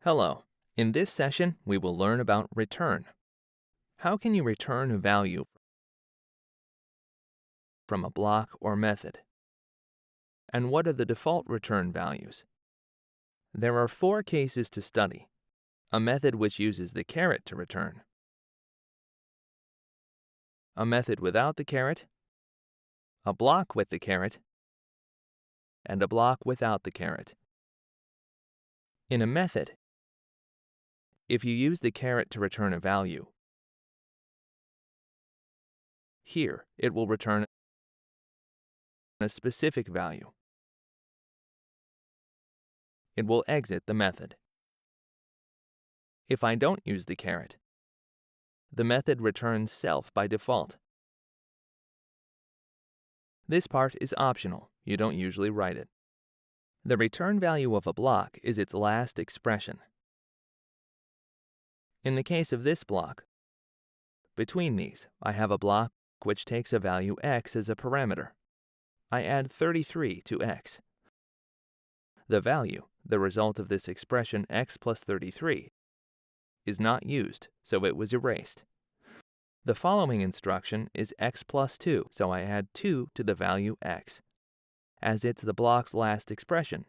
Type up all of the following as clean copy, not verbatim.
Hello. In this session, we will learn about return. How can you return a value from a block or method? And what are the default return values? There are 4 cases to study: a method which uses the caret to return, a method without the caret, a block with the caret, and a block without the caret. In a method, if you use the caret to return a value, here it will return a specific value. It will exit the method. If I don't use the caret, the method returns self by default. This part is optional. You don't usually write it. The return value of a block is its last expression. In the case of this block, between these, I have a block which takes a value x as a parameter. I add 33 to x. The value, the result of this expression x plus 33, is not used, so it was erased. The following instruction is x plus 2, so I add 2 to the value x. As it's the block's last expression,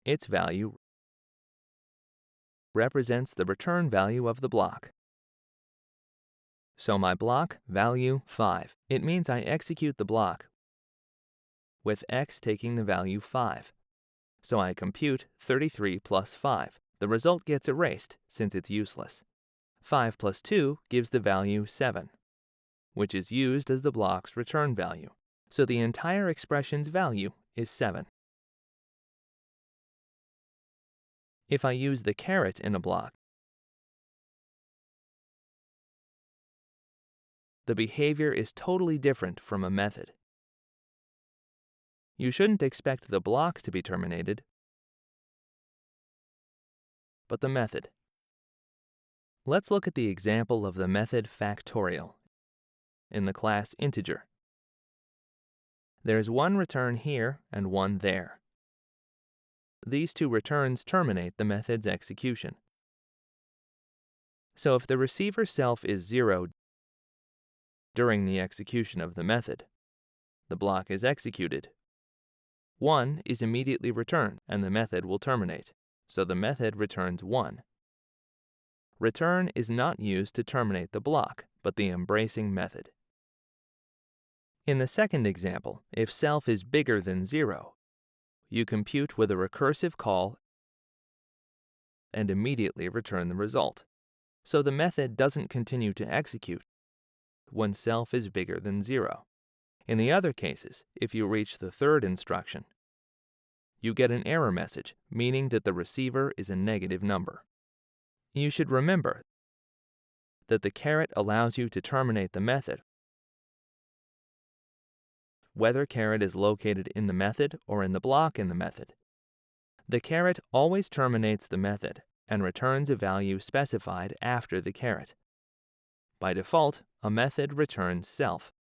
its value represents the return value of the block. So my block, value 5, it means I execute the block with x taking the value 5. So I compute 33 plus 5. The result gets erased since it's useless. 5 plus 2 gives the value 7, which is used as the block's return value. So the entire expression's value is 7. If I use the caret in a block, the behavior is totally different from a method. You shouldn't expect the block to be terminated, but the method. Let's look at the example of the method factorial in the class integer. There's one return here and one there. These 2 returns terminate the method's execution. So if the receiver self is 0 during the execution of the method, the block is executed. 1 is immediately returned, and the method will terminate, so the method returns 1. Return is not used to terminate the block, but the embracing method. In the second example, if self is bigger than 0, you compute with a recursive call and immediately return the result. So the method doesn't continue to execute when self is bigger than 0. In the other cases, if you reach the third instruction, you get an error message, meaning that the receiver is a negative number. You should remember that the caret allows you to terminate the method, whether caret is located in the method or in the block in the method. The caret always terminates the method and returns a value specified after the caret. By default, a method returns self.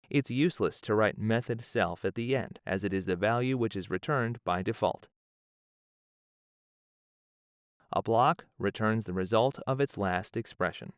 It's useless to write method self at the end, as it is the value which is returned by default. A block returns the result of its last expression.